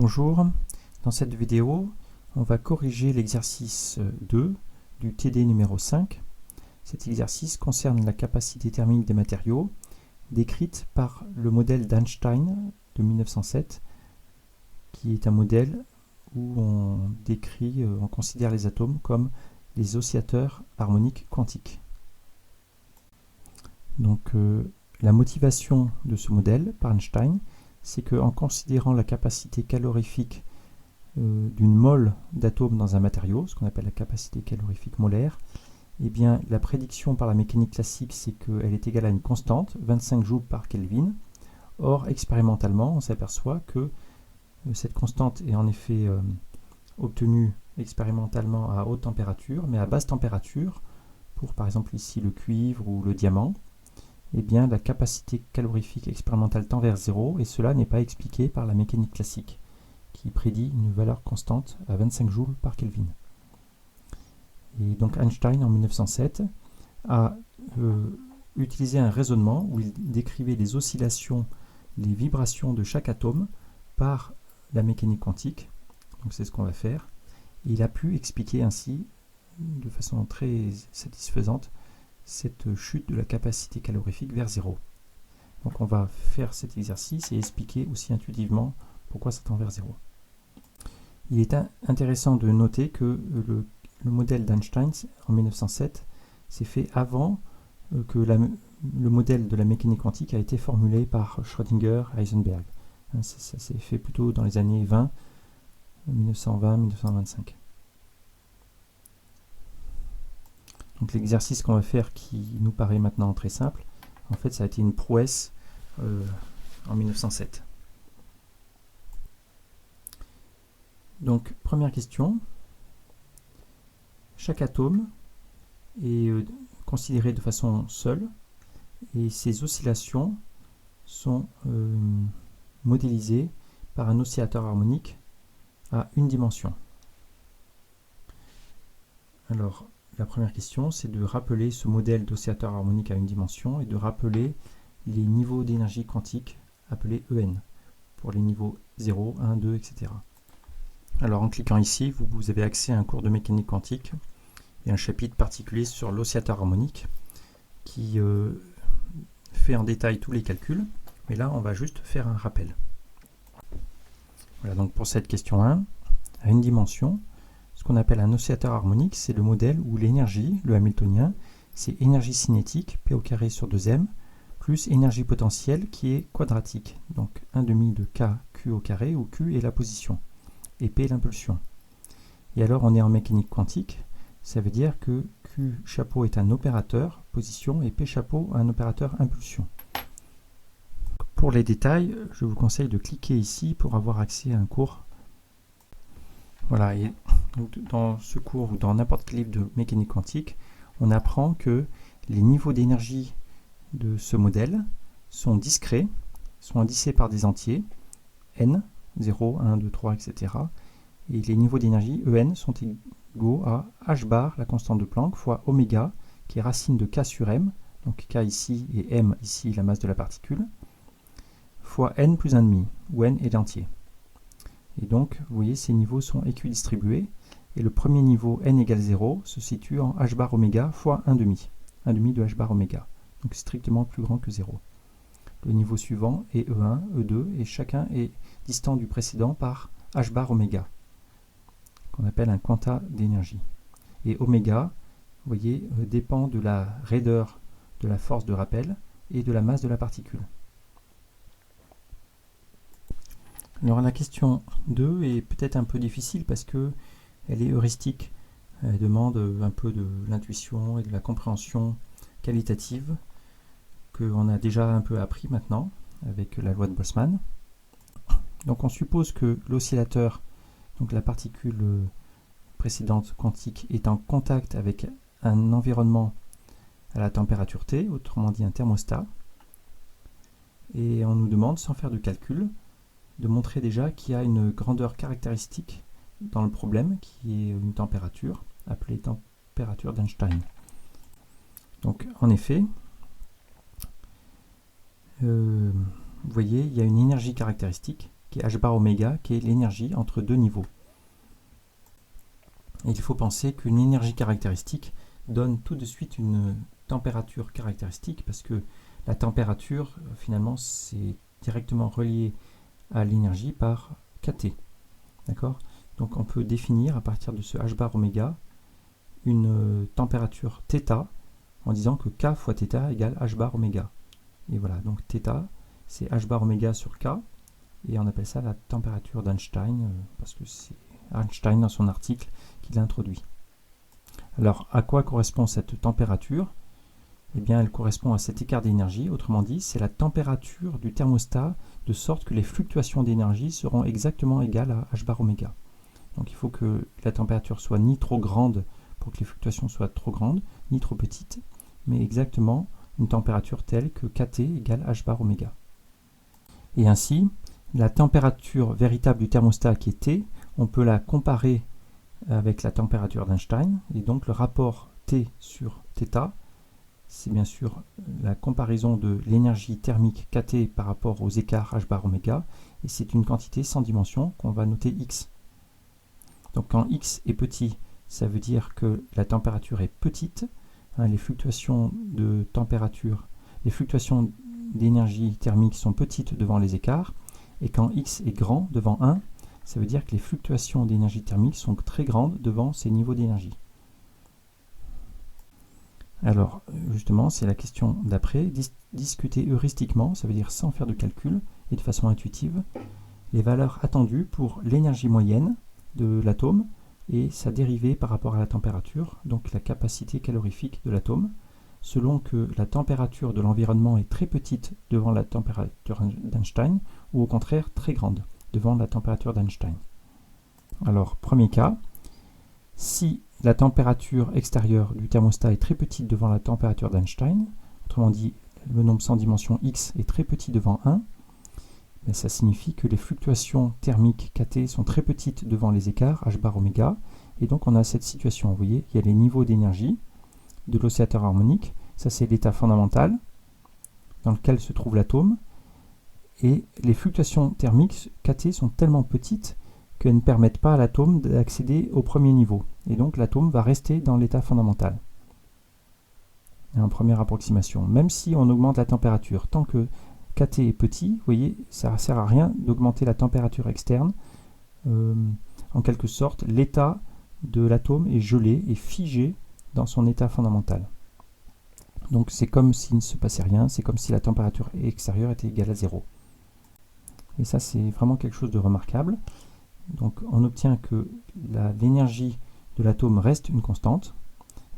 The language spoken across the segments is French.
Bonjour, dans cette vidéo, on va corriger l'exercice 2 du TD numéro 5. Cet exercice concerne la capacité thermique des matériaux, décrite par le modèle d'Einstein de 1907, qui est un modèle où on décrit, on considère les atomes comme des oscillateurs harmoniques quantiques. Donc, la motivation de ce modèle par Einstein, c'est qu'en considérant la capacité calorifique d'une mole d'atomes dans un matériau, ce qu'on appelle la capacité calorifique molaire, eh bien, la prédiction par la mécanique classique, c'est qu'elle est égale à une constante, 25 joules par Kelvin. Or, expérimentalement, on s'aperçoit que cette constante est en effet obtenue expérimentalement à haute température, mais à basse température, pour par exemple ici le cuivre ou le diamant, eh bien, la capacité calorifique expérimentale tend vers 0, et cela n'est pas expliqué par la mécanique classique, qui prédit une valeur constante à 25 joules par Kelvin. Et donc Einstein, en 1907, a utilisé un raisonnement où il décrivait les oscillations, les vibrations de chaque atome par la mécanique quantique. Donc c'est ce qu'on va faire. Et il a pu expliquer ainsi, de façon très satisfaisante, cette chute de la capacité calorifique vers 0. Donc on va faire cet exercice et expliquer aussi intuitivement pourquoi ça tend vers 0. Il est intéressant de noter que le modèle d'Einstein en 1907 s'est fait avant que le modèle de la mécanique quantique a été formulé par Schrödinger, Heisenberg. Ça s'est fait plutôt dans les années 1920-1925. Donc l'exercice qu'on va faire, qui nous paraît maintenant très simple, en fait ça a été une prouesse en 1907. Donc première question, chaque atome est considéré de façon seule et ses oscillations sont modélisées par un oscillateur harmonique à une dimension. Alors, la première question, c'est de rappeler ce modèle d'oscillateur harmonique à une dimension et de rappeler les niveaux d'énergie quantique appelés EN, pour les niveaux 0, 1, 2, etc. Alors en cliquant ici, vous avez accès à un cours de mécanique quantique et un chapitre particulier sur l'oscillateur harmonique qui fait en détail tous les calculs, mais là on va juste faire un rappel. Voilà, donc pour cette question 1, à une dimension, ce qu'on appelle un oscillateur harmonique, c'est le modèle où l'énergie, le hamiltonien, c'est énergie cinétique, P au carré sur 2m, plus énergie potentielle qui est quadratique, donc 1/2 de K, Q au carré, où Q est la position, et P l'impulsion. Et alors on est en mécanique quantique, ça veut dire que Q chapeau est un opérateur position et P chapeau un opérateur impulsion. Pour les détails, je vous conseille de cliquer ici pour avoir accès à un cours. Voilà, et dans ce cours ou dans n'importe quel livre de mécanique quantique, on apprend que les niveaux d'énergie de ce modèle sont discrets, sont indicés par des entiers, n, 0, 1, 2, 3, etc. Et les niveaux d'énergie, En, sont égaux à h bar, la constante de Planck, fois oméga, qui est racine de K sur M, donc K ici et M ici, la masse de la particule, fois n plus 1,5, où n est l'entier. Et donc, vous voyez, ces niveaux sont équidistribués, et le premier niveau, n égale 0, se situe en h bar oméga fois 1,5, 1,5 de h bar oméga, donc strictement plus grand que 0. Le niveau suivant est E1, E2, et chacun est distant du précédent par h bar oméga, qu'on appelle un quanta d'énergie. Et oméga, vous voyez, dépend de la raideur de la force de rappel et de la masse de la particule. Alors la question 2 est peut-être un peu difficile parce qu'elle est heuristique. Elle demande un peu de l'intuition et de la compréhension qualitative qu'on a déjà un peu appris maintenant avec la loi de Boltzmann. Donc on suppose que l'oscillateur, donc la particule précédente quantique, est en contact avec un environnement à la température T, autrement dit un thermostat. Et on nous demande, sans faire de calcul, de montrer déjà qu'il y a une grandeur caractéristique dans le problème, qui est une température, appelée température d'Einstein. Donc en effet, vous voyez, il y a une énergie caractéristique qui est h bar oméga, qui est l'énergie entre deux niveaux. Et il faut penser qu'une énergie caractéristique donne tout de suite une température caractéristique, parce que la température, finalement, c'est directement relié à l'énergie par kT. D'accord ? Donc on peut définir à partir de ce h bar oméga une température θ en disant que K fois θ égale h bar oméga. Et voilà, donc θ, c'est h bar oméga sur K, et on appelle ça la température d'Einstein, parce que c'est Einstein dans son article qui l'introduit. Alors, à quoi correspond cette température? Eh bien, elle correspond à cet écart d'énergie, autrement dit, c'est la température du thermostat, de sorte que les fluctuations d'énergie seront exactement égales à h bar oméga. Donc il faut que la température soit ni trop grande pour que les fluctuations soient trop grandes, ni trop petites, mais exactement une température telle que kT égale h bar oméga. Et ainsi, la température véritable du thermostat qui est T, on peut la comparer avec la température d'Einstein, et donc le rapport T sur θ, c'est bien sûr la comparaison de l'énergie thermique kT par rapport aux écarts h bar oméga, et c'est une quantité sans dimension qu'on va noter x. Donc quand x est petit, ça veut dire que la température est petite, les fluctuations de température, les fluctuations d'énergie thermique sont petites devant les écarts, et quand x est grand devant 1, ça veut dire que les fluctuations d'énergie thermique sont très grandes devant ces niveaux d'énergie. Alors, justement, c'est la question d'après. Discuter heuristiquement, ça veut dire sans faire de calcul et de façon intuitive, les valeurs attendues pour l'énergie moyenne de l'atome et sa dérivée par rapport à la température, donc la capacité calorifique de l'atome, selon que la température de l'environnement est très petite devant la température d'Einstein, ou au contraire très grande devant la température d'Einstein. Alors, premier cas, si la température extérieure du thermostat est très petite devant la température d'Einstein, autrement dit, le nombre sans dimension x est très petit devant 1, ben ça signifie que les fluctuations thermiques kT sont très petites devant les écarts h bar oméga, et donc on a cette situation. Vous voyez, il y a les niveaux d'énergie de l'oscillateur harmonique, ça c'est l'état fondamental dans lequel se trouve l'atome, et les fluctuations thermiques kT sont tellement petites qu'elles ne permettent pas à l'atome d'accéder au premier niveau. Et donc l'atome va rester dans l'état fondamental. En première approximation. Même si on augmente la température, tant que kT est petit, vous voyez, ça ne sert à rien d'augmenter la température externe. En quelque sorte, l'état de l'atome est gelé et figé dans son état fondamental. Donc c'est comme s'il ne se passait rien, c'est comme si la température extérieure était égale à 0. Et ça, c'est vraiment quelque chose de remarquable. Donc on obtient que l'énergie de l'atome reste une constante,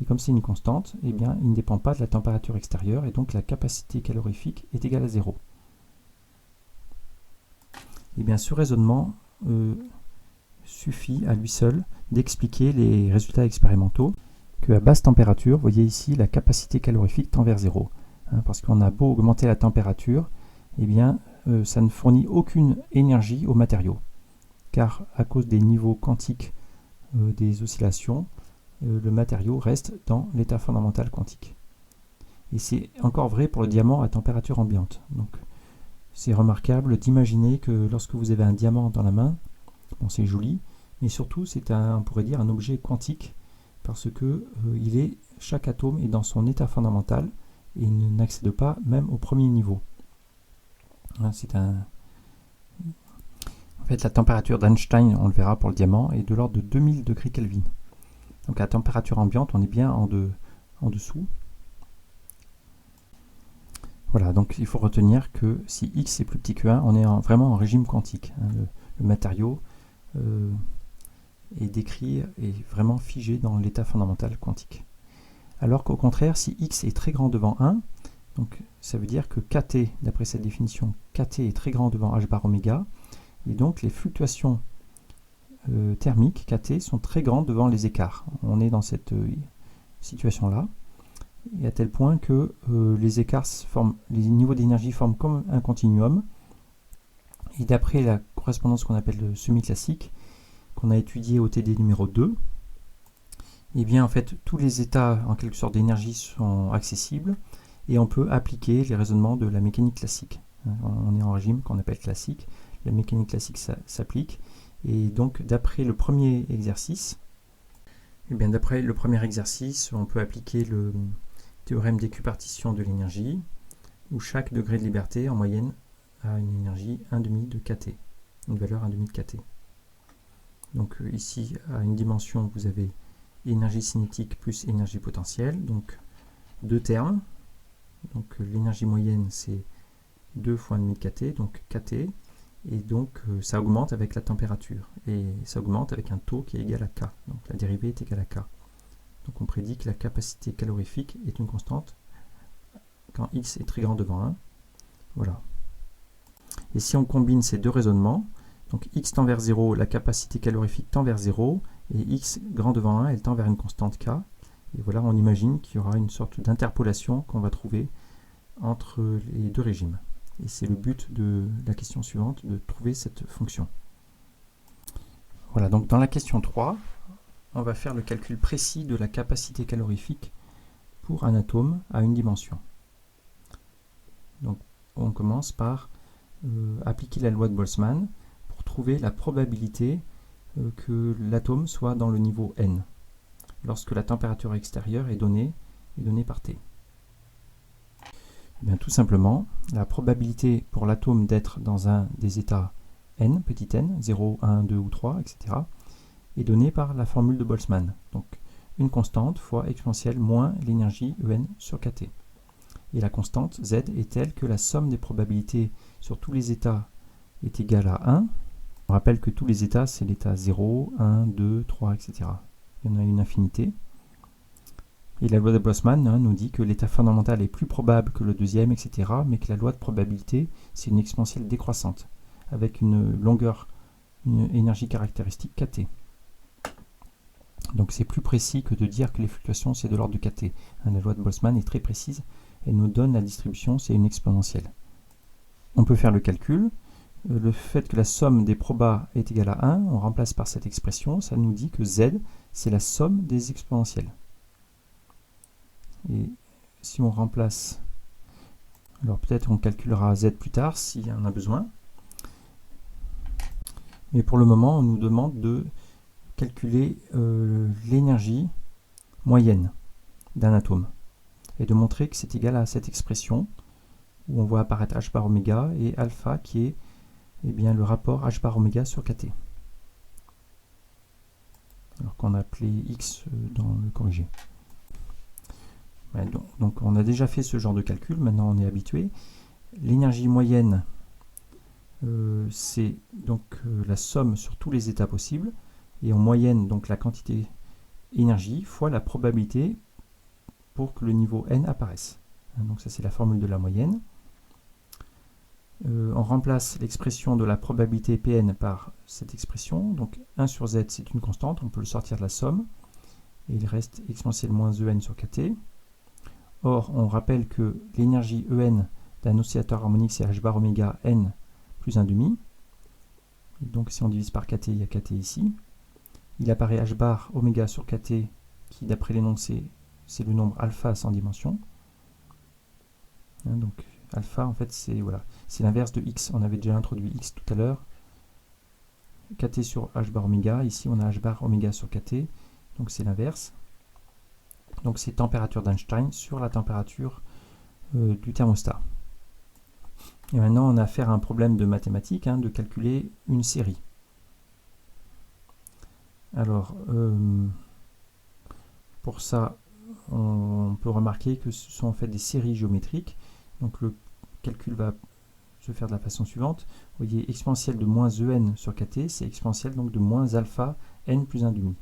et comme c'est une constante, eh bien, il ne dépend pas de la température extérieure, et donc la capacité calorifique est égale à 0. Et bien ce raisonnement suffit à lui seul d'expliquer les résultats expérimentaux, qu'à basse température, vous voyez ici, la capacité calorifique tend vers 0. Parce qu'on a beau augmenter la température, eh bien, ça ne fournit aucune énergie au matériau, car à cause des niveaux quantiques des oscillations, le matériau reste dans l'état fondamental quantique. Et c'est encore vrai pour le diamant à température ambiante. Donc c'est remarquable d'imaginer que lorsque vous avez un diamant dans la main, bon, c'est joli, mais surtout c'est on pourrait dire un objet quantique, parce que chaque atome est dans son état fondamental et il n'accède pas même au premier niveau. En fait, la température d'Einstein, on le verra pour le diamant, est de l'ordre de 2000 degrés Kelvin. Donc à température ambiante, on est bien en dessous. Voilà, donc il faut retenir que si x est plus petit que 1, on est vraiment en régime quantique. Le matériau est décrit et vraiment figé dans l'état fondamental quantique. Alors qu'au contraire, si x est très grand devant 1, donc ça veut dire que kT, d'après cette définition, kT est très grand devant h bar oméga, et donc les fluctuations thermiques kT sont très grandes devant les écarts. On est dans cette situation-là, et à tel point que les niveaux d'énergie forment comme un continuum, et d'après la correspondance qu'on appelle le semi-classique, qu'on a étudié au TD numéro 2, et bien en fait tous les états en quelque sorte d'énergie sont accessibles, et on peut appliquer les raisonnements de la mécanique classique. On est en régime qu'on appelle classique. la mécanique classique s'applique. Et donc d'après le premier exercice, on peut appliquer le théorème d'équipartition de l'énergie, où chaque degré de liberté en moyenne a une énergie 1,5 de kT, une valeur 1,5 de kT. Donc ici, à une dimension, vous avez énergie cinétique plus énergie potentielle, donc deux termes. Donc l'énergie moyenne, c'est 2 fois 1,5 kT, donc kT, et donc ça augmente avec la température, et ça augmente avec un taux qui est égal à K, donc la dérivée est égale à K. Donc on prédit que la capacité calorifique est une constante quand x est très grand devant 1. Voilà. Et si on combine ces deux raisonnements, donc x tend vers 0, la capacité calorifique tend vers 0, et x grand devant 1, elle tend vers une constante K. Et voilà, on imagine qu'il y aura une sorte d'interpolation qu'on va trouver entre les deux régimes. Et c'est le but de la question suivante, de trouver cette fonction. Voilà, donc dans la question 3, on va faire le calcul précis de la capacité calorifique pour un atome à une dimension. Donc on commence par appliquer la loi de Boltzmann pour trouver la probabilité que l'atome soit dans le niveau n, lorsque la température extérieure est donnée par T. Bien, tout simplement, la probabilité pour l'atome d'être dans un des états n, petit n, 0, 1, 2 ou 3, etc., est donnée par la formule de Boltzmann. Donc, une constante fois exponentielle moins l'énergie En sur kT. Et la constante Z est telle que la somme des probabilités sur tous les états est égale à 1. On rappelle que tous les états, c'est l'état 0, 1, 2, 3, etc. Il y en a une infinité. Et la loi de Boltzmann nous dit que l'état fondamental est plus probable que le deuxième, etc., mais que la loi de probabilité, c'est une exponentielle décroissante, avec une longueur, une énergie caractéristique kT. Donc c'est plus précis que de dire que les fluctuations, c'est de l'ordre de kT. La loi de Boltzmann est très précise, elle nous donne la distribution, c'est une exponentielle. On peut faire le calcul. Le fait que la somme des probas est égale à 1, on remplace par cette expression, ça nous dit que Z, c'est la somme des exponentielles. Et si on remplace, alors peut-être on calculera Z plus tard s'il y en a besoin. Mais pour le moment, on nous demande de calculer l'énergie moyenne d'un atome et de montrer que c'est égal à cette expression où on voit apparaître h bar oméga et alpha qui est bien, le rapport h bar oméga sur kT. Alors qu'on a appelé x dans le corrigé. Ouais, donc on a déjà fait ce genre de calcul, maintenant on est habitué. L'énergie moyenne, c'est donc la somme sur tous les états possibles, et en moyenne donc la quantité énergie fois la probabilité pour que le niveau n apparaisse. Donc ça c'est la formule de la moyenne. On remplace l'expression de la probabilité Pn par cette expression, donc 1 sur z c'est une constante, on peut le sortir de la somme, et il reste exponentielle moins En sur kT. Or, on rappelle que l'énergie En d'un oscillateur harmonique, c'est h bar oméga n plus 1,5. Donc si on divise par kT, il y a kT ici. Il apparaît h bar oméga sur kT, qui d'après l'énoncé, c'est le nombre alpha sans dimension. Donc alpha, en fait, c'est voilà, c'est l'inverse de x. On avait déjà introduit x tout à l'heure. KT sur h bar oméga. Ici, on a h bar oméga sur kT. Donc c'est l'inverse. Donc c'est température d'Einstein sur la température du thermostat. Et maintenant on a affaire à un problème de mathématiques, de calculer une série. Alors pour ça on peut remarquer que ce sont en fait des séries géométriques. Donc le calcul va se faire de la façon suivante. Vous voyez, exponentielle de moins En sur kT, c'est exponentielle donc de moins alpha n plus 1,5.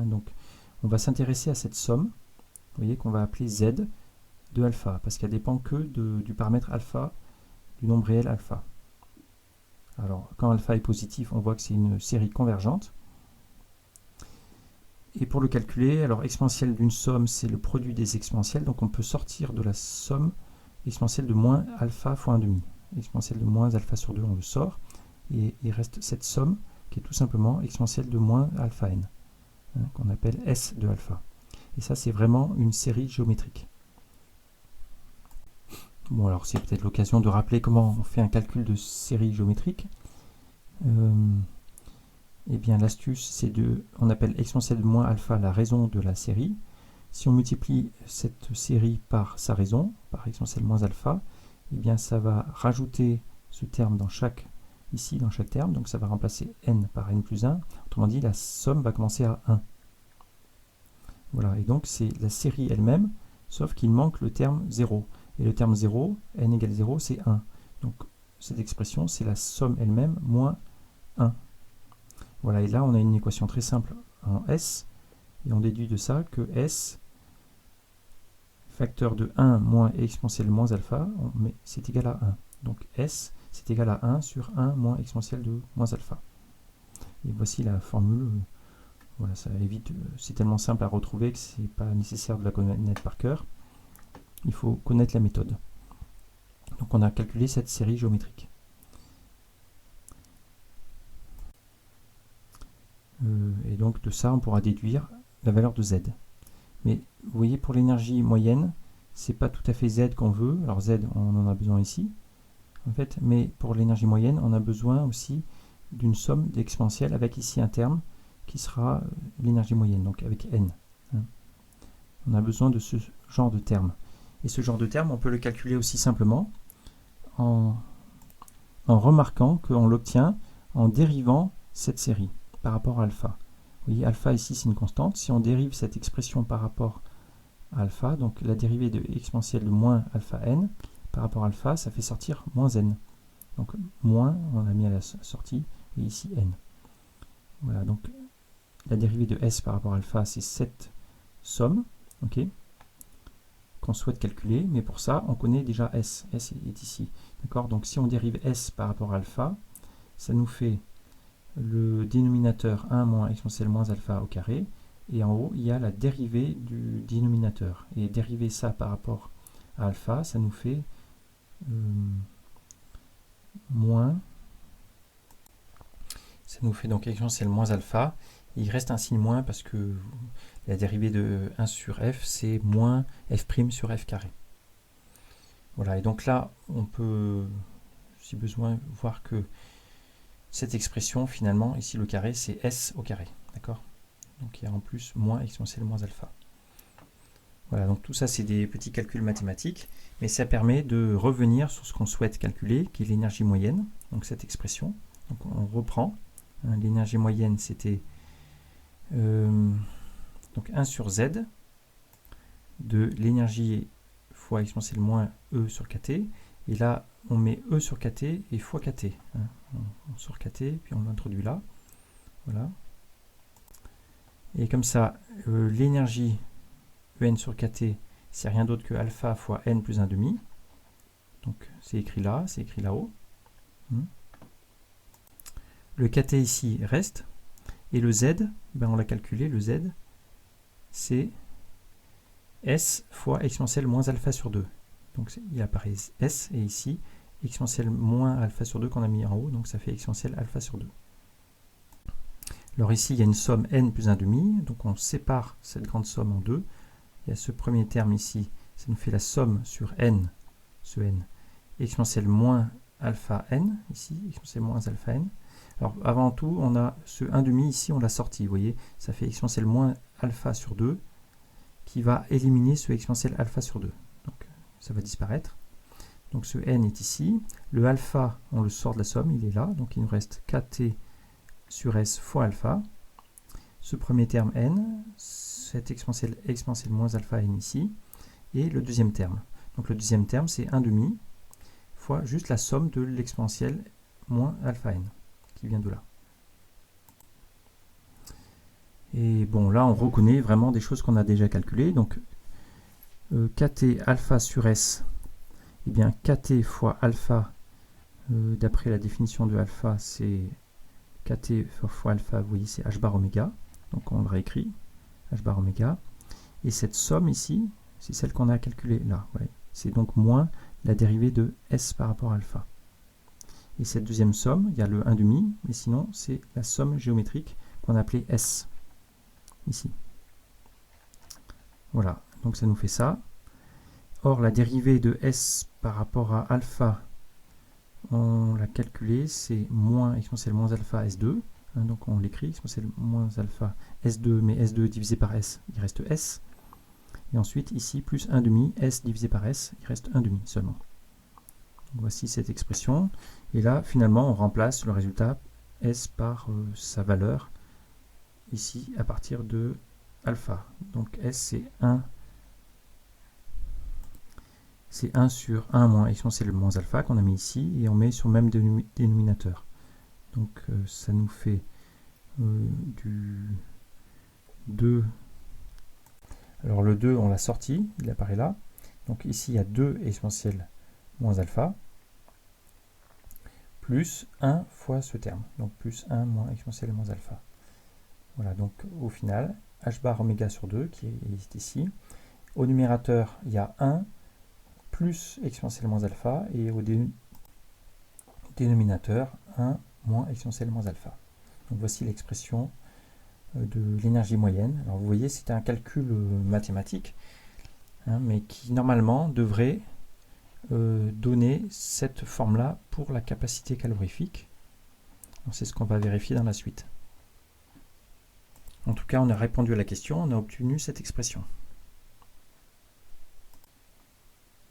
Donc on va s'intéresser à cette somme. Vous voyez qu'on va appeler Z de alpha, parce qu'elle dépend que du paramètre alpha, du nombre réel alpha. Alors, quand alpha est positif, on voit que c'est une série convergente. Et pour le calculer, alors exponentielle d'une somme, c'est le produit des exponentielles, donc on peut sortir de la somme exponentielle de moins alpha fois 1,5. Exponentielle de moins alpha sur 2, on le sort, et il reste cette somme, qui est tout simplement exponentielle de moins alpha n, qu'on appelle S de alpha. Et ça, c'est vraiment une série géométrique. Bon, alors c'est peut-être l'occasion de rappeler comment on fait un calcul de série géométrique. eh bien l'astuce c'est on appelle exponentielle de moins alpha la raison de la série. Si on multiplie cette série par sa raison, par exponentielle moins alpha, eh bien ça va rajouter ce terme ici dans chaque terme, donc ça va remplacer n par n plus 1. Autrement dit, la somme va commencer à 1. Voilà, et donc c'est la série elle-même, sauf qu'il manque le terme 0. Et le terme 0, n égale 0, c'est 1. Donc cette expression, c'est la somme elle-même moins 1. Voilà, et là on a une équation très simple en S, et on déduit de ça que S, facteur de 1 moins exponentielle moins alpha, c'est égal à 1. Donc S, c'est égal à 1 sur 1 moins exponentielle de moins alpha. Et voici la formule. Voilà, ça évite, c'est tellement simple à retrouver que ce n'est pas nécessaire de la connaître par cœur. Il faut connaître la méthode. Donc on a calculé cette série géométrique. Et donc de ça, on pourra déduire la valeur de Z. Mais vous voyez, pour l'énergie moyenne, c'est pas tout à fait Z qu'on veut. Alors Z, on en a besoin ici, en fait, mais pour l'énergie moyenne, on a besoin aussi d'une somme d'exponentielle avec ici un terme qui sera l'énergie moyenne, donc avec n. On a besoin de ce genre de terme. Et ce genre de terme, on peut le calculer aussi simplement en remarquant qu'on l'obtient en dérivant cette série par rapport à alpha. Vous voyez, alpha ici c'est une constante. Si on dérive cette expression par rapport à alpha, donc la dérivée de exponentielle de moins alpha n par rapport à alpha, ça fait sortir moins n. Donc moins, on a mis à la sortie, et ici n. Voilà, donc la dérivée de s par rapport à alpha, c'est cette somme, ok, qu'on souhaite calculer, mais pour ça, on connaît déjà s. S est ici. D'accord? Donc si on dérive s par rapport à alpha, ça nous fait le dénominateur 1 moins exponentielle moins alpha au carré, et en haut, il y a la dérivée du dénominateur. Et dériver ça par rapport à alpha, ça nous fait ça nous fait donc exponentielle moins alpha. Il reste un signe moins parce que la dérivée de 1 sur f, c'est moins f' sur f carré. Voilà, et donc là, on peut, si besoin, voir que cette expression, finalement, ici le carré, c'est s au carré. D'accord? Donc il y a en plus moins exponentielle moins alpha. Voilà, donc tout ça, c'est des petits calculs mathématiques, mais ça permet de revenir sur ce qu'on souhaite calculer, qui est l'énergie moyenne, donc cette expression. Donc on reprend. L'énergie moyenne, c'était donc 1 sur z de l'énergie fois exponentielle moins E sur kT. Et là, on met E sur kT et fois kT. On sort kT, puis on l'introduit là. Voilà. Et comme ça, l'énergie En sur kT, c'est rien d'autre que alpha fois n plus 1,5. Donc c'est écrit là, c'est écrit là-haut. Le kT ici reste. Et le z, ben on l'a calculé, le z, c'est s fois exponentielle moins alpha sur 2. Donc il apparaît s, et ici, exponentielle moins alpha sur 2 qu'on a mis en haut, donc ça fait exponentielle alpha sur 2. Alors ici, il y a une somme n plus 1,5, donc on sépare cette grande somme en deux. Il y a ce premier terme ici, ça nous fait la somme sur n, ce n, exponentielle moins alpha n, ici, exponentielle moins alpha n. Alors avant tout, on a ce 1,5 ici, on l'a sorti, vous voyez, ça fait exponentielle moins alpha sur 2, qui va éliminer ce exponentielle alpha sur 2. Donc ça va disparaître. Donc ce n est ici. Le alpha, on le sort de la somme, il est là. Donc il nous reste kT sur s fois alpha. Ce premier terme n, cette exponentielle moins alpha n ici. Et le deuxième terme. Donc le deuxième terme, c'est 1,5 fois juste la somme de l'exponentielle moins alpha n, qui vient de là. Et bon, là, on reconnaît vraiment des choses qu'on a déjà calculées. Donc, kT alpha sur S, eh bien, kT fois alpha, d'après la définition de alpha, c'est kT fois alpha, vous voyez, c'est h bar oméga. Donc, on le réécrit, h bar oméga. Et cette somme ici, c'est celle qu'on a calculée là. Ouais. C'est donc moins la dérivée de S par rapport à alpha. Et cette deuxième somme, il y a le 1,5, mais sinon, c'est la somme géométrique qu'on a appelée S. Ici. Voilà, donc ça nous fait ça. Or, la dérivée de S par rapport à alpha, on l'a calculé, c'est moins exponentielle moins alpha S2. Hein, donc on l'écrit, exponentielle moins alpha S2, mais S2 divisé par S, il reste S. Et ensuite, ici, plus 1 demi, S divisé par S, il reste 1 demi seulement. Donc, voici cette expression. Et là, finalement, on remplace le résultat S par sa valeur, ici, à partir de alpha. Donc S, c'est 1 sur 1 moins exponentielle moins alpha qu'on a mis ici, et on met sur le même dénominateur. Donc ça nous fait du 2. Alors le 2, on l'a sorti, il apparaît là. Donc ici, il y a 2 exponentielle moins alpha, plus 1 fois ce terme. Donc plus 1 moins exponentielle moins alpha. Voilà, donc au final, h bar oméga sur 2, qui est ici. Au numérateur, il y a 1 plus exponentielle moins alpha, et au dénominateur, 1 moins exponentielle moins alpha. Donc voici l'expression de l'énergie moyenne. Alors vous voyez, c'est un calcul mathématique, hein, mais qui normalement devrait donner cette forme-là pour la capacité calorifique. C'est ce qu'on va vérifier dans la suite. En tout cas, on a répondu à la question, on a obtenu cette expression.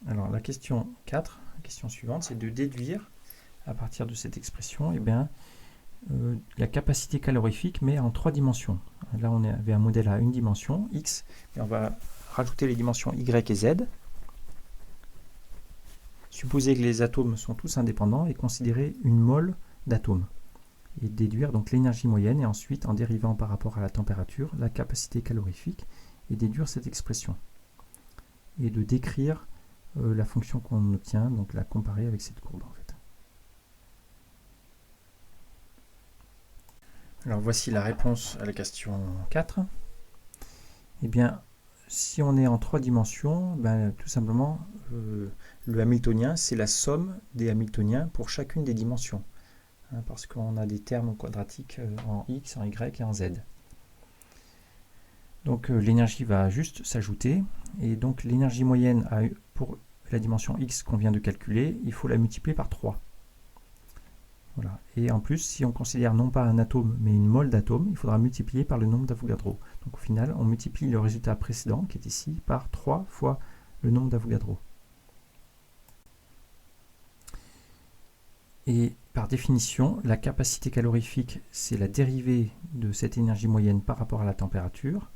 Alors la question 4, la question suivante, c'est de déduire à partir de cette expression, la capacité calorifique, mais en 3 dimensions. Là, on avait un modèle à une dimension, X, et on va rajouter les dimensions Y et Z. Supposer que les atomes sont tous indépendants et considérer une mole d'atomes. Et déduire donc l'énergie moyenne, et ensuite, en dérivant par rapport à la température, la capacité calorifique, et déduire cette expression. Et de décrire la fonction qu'on obtient, donc la comparer avec cette courbe en fait. Alors voici la réponse à la question 4. Eh bien, si on est en 3 dimensions, tout simplement, le hamiltonien, c'est la somme des hamiltoniens pour chacune des dimensions. Hein, parce qu'on a des termes quadratiques en x, en y et en z. Donc l'énergie va juste s'ajouter. Et donc l'énergie moyenne pour la dimension x qu'on vient de calculer, il faut la multiplier par 3. Voilà. Et en plus, si on considère non pas un atome, mais une mole d'atomes, il faudra multiplier par le nombre d'Avogadro. Donc au final, on multiplie le résultat précédent, qui est ici, par 3 fois le nombre d'Avogadro. Et par définition, la capacité calorifique, c'est la dérivée de cette énergie moyenne par rapport à la température.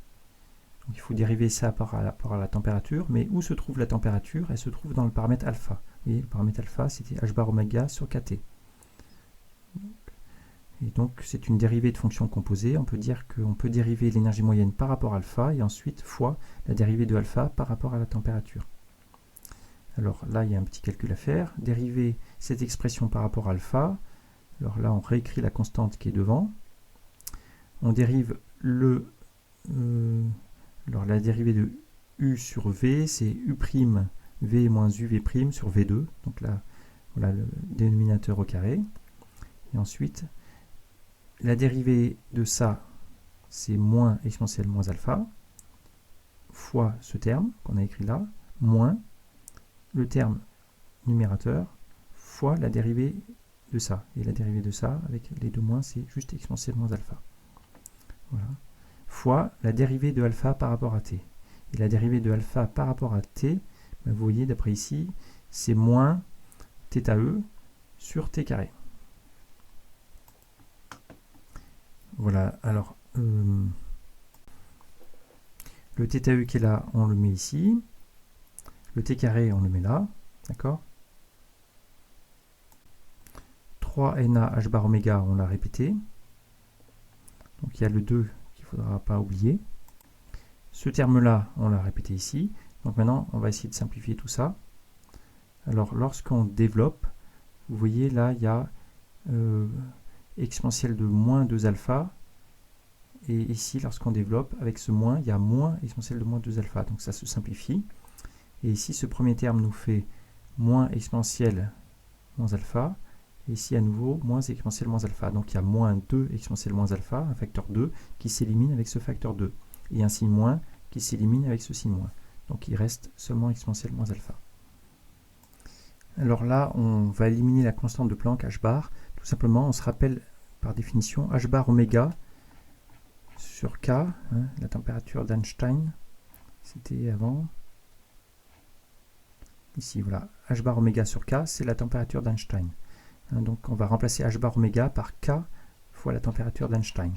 Donc il faut dériver ça par rapport à la température, mais où se trouve la température? Elle se trouve dans le paramètre alpha. Et le paramètre alpha, c'était h bar oméga sur kt. Et donc c'est une dérivée de fonction composée. On peut dire qu'on peut dériver l'énergie moyenne par rapport à alpha, et ensuite fois la dérivée de alpha par rapport à la température. Alors là, il y a un petit calcul à faire. Dériver cette expression par rapport à alpha. Alors là, on réécrit la constante qui est devant. On dérive alors la dérivée de u sur v, c'est u' v moins uv' sur v2. Donc là, voilà le dénominateur au carré. Et ensuite, la dérivée de ça, c'est moins exponentielle moins alpha, fois ce terme qu'on a écrit là, moins le terme numérateur, fois la dérivée de ça. Et la dérivée de ça, avec les deux moins, c'est juste exponentielle moins alpha. Voilà. Fois la dérivée de alpha par rapport à t. Et la dérivée de alpha par rapport à t, vous voyez d'après ici, c'est moins θe sur t carré. Voilà, alors le θe qui est là, on le met ici. Le t carré, on le met là, d'accord? 3na h bar oméga, on l'a répété. Donc il y a le 2 qu'il ne faudra pas oublier. Ce terme-là, on l'a répété ici. Donc maintenant, on va essayer de simplifier tout ça. Alors lorsqu'on développe, vous voyez là, il y a exponentielle de moins 2 alpha. Et ici, lorsqu'on développe, avec ce moins, il y a moins exponentielle de moins 2 alpha. Donc ça se simplifie. Et ici, ce premier terme nous fait moins exponentielle moins alpha. Et ici, à nouveau, moins exponentielle moins alpha. Donc il y a moins 2 exponentielle moins alpha, un facteur 2, qui s'élimine avec ce facteur 2. Et un signe moins qui s'élimine avec ce signe moins. Donc il reste seulement exponentielle moins alpha. Alors là, on va éliminer la constante de Planck, h bar. Tout simplement, on se rappelle par définition h bar oméga sur K, hein, la température d'Einstein, c'était avant. Ici, voilà, h bar oméga sur K, c'est la température d'Einstein. Hein, donc on va remplacer h bar oméga par K fois la température d'Einstein.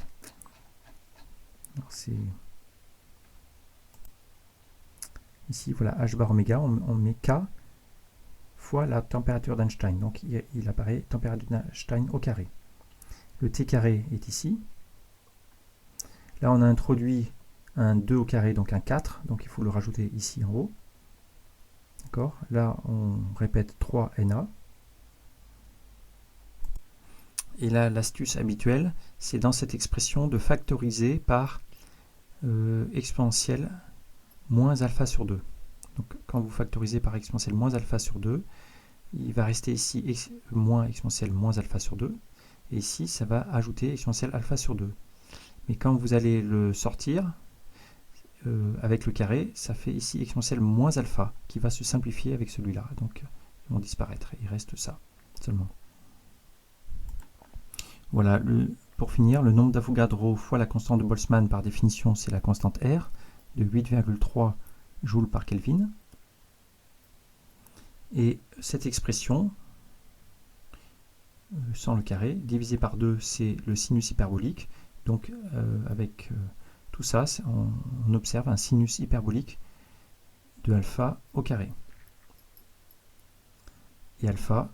Ici, voilà, h bar oméga, on met K fois la température d'Einstein. Donc il apparaît température d'Einstein au carré. Le T carré est ici. Là, on a introduit un 2 au carré, donc un 4. Donc il faut le rajouter ici en haut. D'accord. Là, on répète 3 Na. Et là, l'astuce habituelle, c'est dans cette expression de factoriser par exponentielle moins alpha sur 2. Donc quand vous factorisez par exponentielle moins alpha sur 2, il va rester ici moins exponentielle moins alpha sur 2. Et ici, ça va ajouter exponentielle alpha sur 2. Mais quand vous allez le sortir, avec le carré, ça fait ici exponentielle moins alpha, qui va se simplifier avec celui-là. Donc, ils vont disparaître. Il reste ça, seulement. Voilà, pour finir, le nombre d'Avogadro fois la constante de Boltzmann, par définition, c'est la constante R, de 8,3 joules par Kelvin. Et cette expression, sans le carré, divisé par 2, c'est le sinus hyperbolique. Donc, avec tout ça, on observe un sinus hyperbolique de alpha au carré. Et alpha,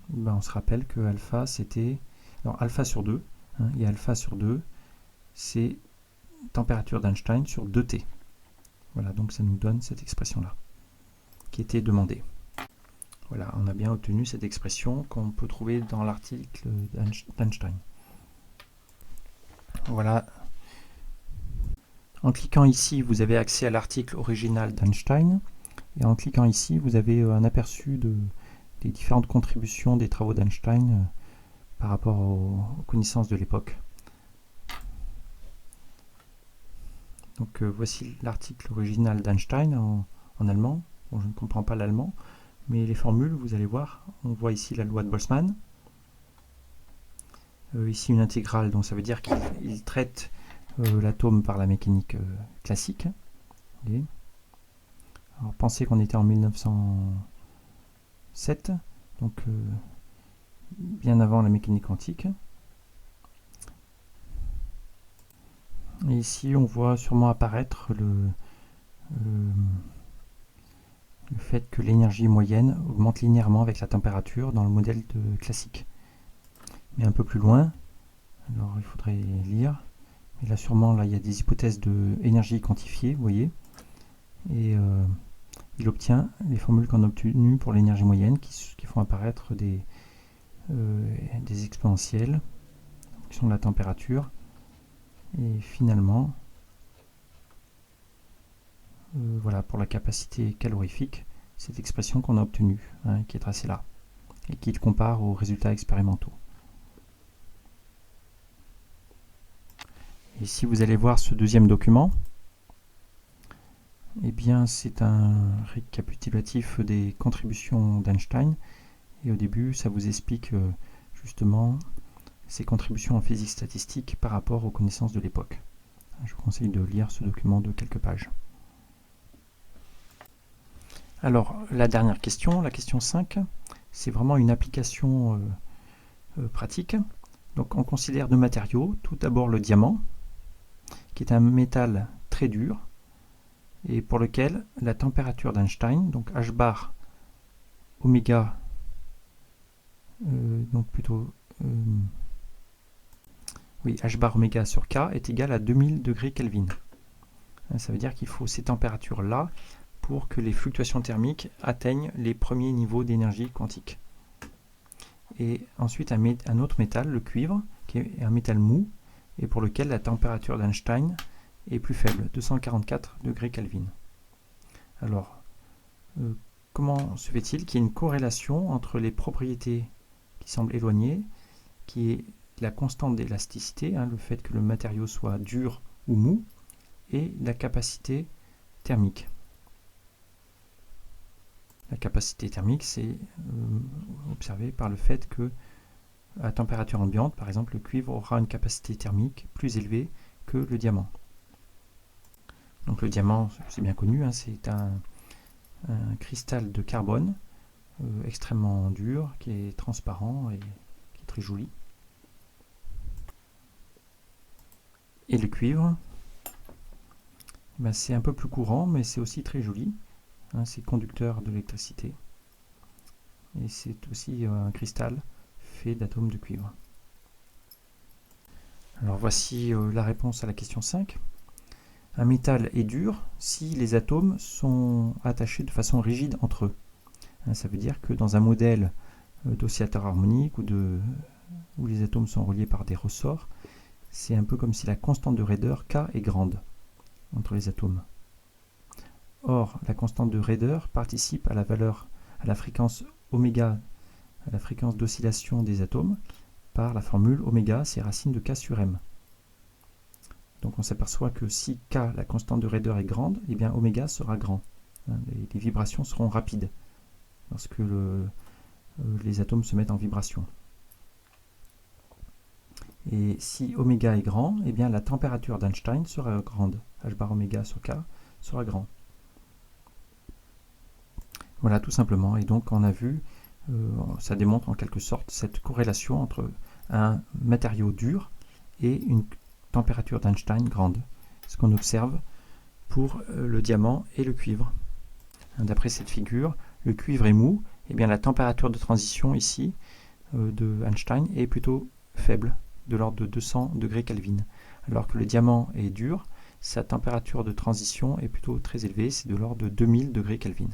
ben on se rappelle que alpha, c'était... Alors, alpha sur 2, hein, et alpha sur 2, c'est température d'Einstein sur 2T. Voilà, donc ça nous donne cette expression-là, qui était demandée. Voilà, on a bien obtenu cette expression qu'on peut trouver dans l'article d'Einstein. Voilà. En cliquant ici, vous avez accès à l'article original d'Einstein. Et en cliquant ici, vous avez un aperçu des différentes contributions des travaux d'Einstein par rapport aux connaissances de l'époque. Donc voici l'article original d'Einstein en allemand. Bon, je ne comprends pas l'allemand, mais les formules, vous allez voir, on voit ici la loi de Boltzmann. Ici une intégrale, donc ça veut dire qu'il traite l'atome par la mécanique classique. Okay. Alors pensez qu'on était en 1907, donc bien avant la mécanique quantique. Et ici on voit sûrement apparaître le fait que l'énergie moyenne augmente linéairement avec la température dans le modèle classique. Mais un peu plus loin, alors il faudrait lire, mais là sûrement là, il y a des hypothèses d'énergie quantifiée, vous voyez, et il obtient les formules qu'on a obtenues pour l'énergie moyenne qui font apparaître des exponentielles qui sont la température, et finalement voilà, pour la capacité calorifique, cette expression qu'on a obtenue, hein, qui est tracée là, et qui le compare aux résultats expérimentaux. Et si vous allez voir ce deuxième document, eh bien c'est un récapitulatif des contributions d'Einstein, et au début ça vous explique justement ses contributions en physique statistique par rapport aux connaissances de l'époque. Je vous conseille de lire ce document de quelques pages. Alors, la dernière question, la question 5, c'est vraiment une application pratique. Donc, on considère deux matériaux. Tout d'abord le diamant, qui est un métal très dur, et pour lequel la température d'Einstein, donc H bar oméga, donc plutôt... oui, H bar oméga sur K est égal à 2000 degrés Kelvin. Ça veut dire qu'il faut ces températures-là pour que les fluctuations thermiques atteignent les premiers niveaux d'énergie quantique. Et ensuite un autre métal, le cuivre, qui est un métal mou, et pour lequel la température d'Einstein est plus faible, 244 degrés Kelvin. Alors, comment se fait-il qu'il y ait une corrélation entre les propriétés qui semblent éloignées, qui est la constante d'élasticité, hein, le fait que le matériau soit dur ou mou, et la capacité thermique. La capacité thermique, c'est observé par le fait que à température ambiante, par exemple, le cuivre aura une capacité thermique plus élevée que le diamant. Donc le diamant, c'est bien connu, hein, c'est un cristal de carbone extrêmement dur, qui est transparent et qui est très joli. Et le cuivre, ben, c'est un peu plus courant, mais c'est aussi très joli. Hein, c'est conducteur de l'électricité. Et c'est aussi un cristal fait d'atomes de cuivre. Alors voici la réponse à la question 5. Un métal est dur si les atomes sont attachés de façon rigide entre eux. Ça veut dire que dans un modèle d'oscillateur harmonique où les atomes sont reliés par des ressorts, c'est un peu comme si la constante de raideur K est grande entre les atomes. Or, la constante de raideur participe à la fréquence oméga, à la fréquence d'oscillation des atomes, par la formule oméga, c'est racine de K sur M. Donc on s'aperçoit que si K, la constante de raideur, est grande, eh bien oméga sera grand. Les vibrations seront rapides lorsque les atomes se mettent en vibration. Et si oméga est grand, eh bien la température d'Einstein sera grande. H bar oméga sur K sera grand. Voilà, tout simplement. Et donc on a vu, ça démontre en quelque sorte cette corrélation entre un matériau dur et une température d'Einstein grande. Ce qu'on observe pour le diamant et le cuivre. D'après cette figure, le cuivre est mou, et bien la température de transition ici de Einstein est plutôt faible, de l'ordre de 200 degrés Kelvin. Alors que le diamant est dur, sa température de transition est plutôt très élevée, c'est de l'ordre de 2000 degrés Kelvin.